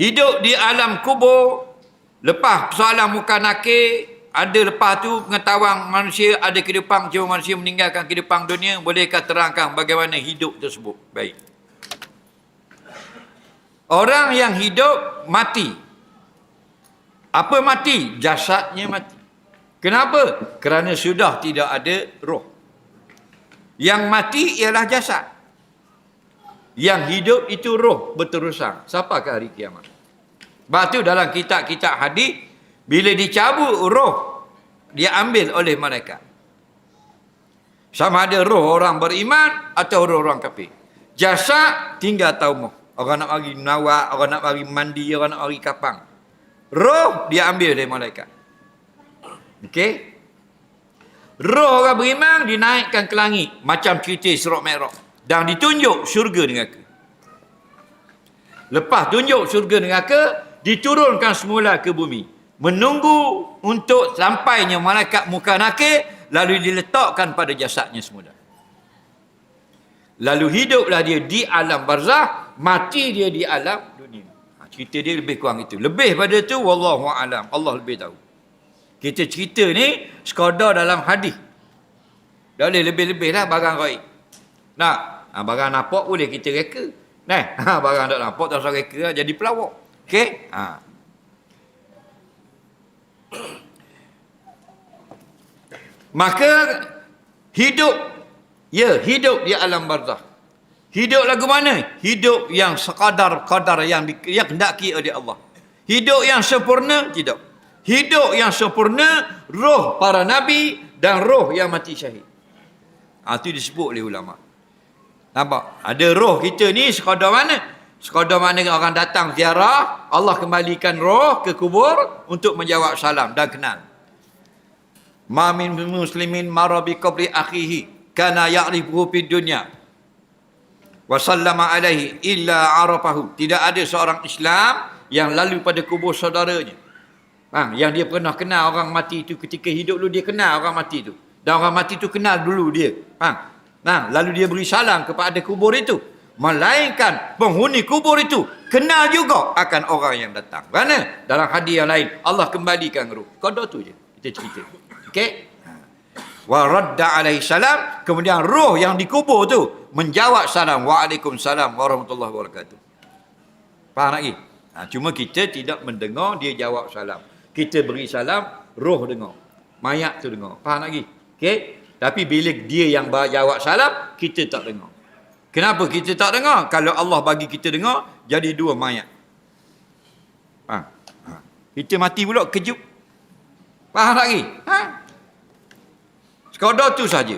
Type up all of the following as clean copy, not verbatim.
hidup di alam kubur, lepas persoalan muka nakir, ada lepas tu pengetahuan manusia ada kehidupan, cuma manusia meninggalkan kehidupan dunia. Bolehkah terangkan bagaimana hidup tersebut? Baik. Orang yang hidup mati. Apa mati? Jasadnya mati. Kenapa? Kerana sudah tidak ada roh. Yang mati ialah jasad. Yang hidup itu roh berterusan sampai ke hari kiamat. Sebab tu dalam kitab-kitab hadis, bila dicabut roh, dia ambil oleh malaikat. Sama ada roh orang beriman atau roh orang kafir. Jasad tinggal taumuh. Orang nak bagi nawak, orang nak bagi mandi, orang nak bagi kapang. Roh dia ambil dari malaikat. Okey? Roh orang beriman dinaikkan ke langit macam cerita Isra Mi'raj dan ditunjuk syurga neraka. Lepas tunjuk syurga neraka, diturunkan semula ke bumi, menunggu untuk sampainya malaikat muka nakir, lalu diletakkan pada jasadnya semula. Lalu hiduplah dia di alam barzah, mati dia di alam dunia. Cerita dia lebih kurang itu. Lebih pada tu wallahu alam, Allah lebih tahu. Kita cerita ni sekadar dalam hadis. Dah boleh lebih-lebih lah barang gaib. Nak, barang nampak boleh kita reka. Nah, barang tak nampak tak usah reka lah, jadi pelawak. Okey? Maka hidup di alam barzah. Hidup lagu mana? Hidup yang sekadar-kadar yang hendaki oleh Allah. Hidup yang sempurna? Tidak. Hidup yang sempurna, roh para nabi dan roh yang mati syahid. Itu disebut oleh ulama. Nampak? Ada roh kita ni sekadar mana? Sekadar mana orang datang ziarah, Allah kembalikan roh ke kubur untuk menjawab salam dan kenal. Ma min muslimin mara bi qabri akhihi kana ya'rifuhu fid dunya wa sallama alaihi illa arafahu. Tidak ada seorang Islam yang lalu pada kubur saudaranya. Yang dia pernah kenal orang mati itu ketika hidup dulu, dia kenal orang mati itu. Dan orang mati itu kenal dulu dia. Lalu dia beri salam kepada kubur itu. Melainkan penghuni kubur itu kenal juga akan orang yang datang. Kerana dalam hadis yang lain, Allah kembalikan roh. Kodok tu je kita cerita. Okey? Wa radda alaihi salam, kemudian roh yang dikubur tu menjawab salam, waalaikumsalam warahmatullahi wabarakatuh. Faham lagi? Cuma kita tidak mendengar dia jawab salam. Kita beri salam, roh dengar. Mayat tu dengar. Faham lagi? Okey? Tapi bila dia yang jawab salam, kita tak dengar. Kenapa kita tak dengar? Kalau Allah bagi kita dengar, jadi dua mayat. Kita mati pula kejut. Faham lagi? Sekadar tu saja.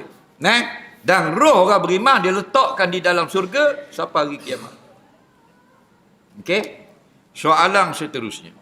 Dan roh orang beriman dia letakkan di dalam surga sampai hari kiamat. Okey? Soalan seterusnya.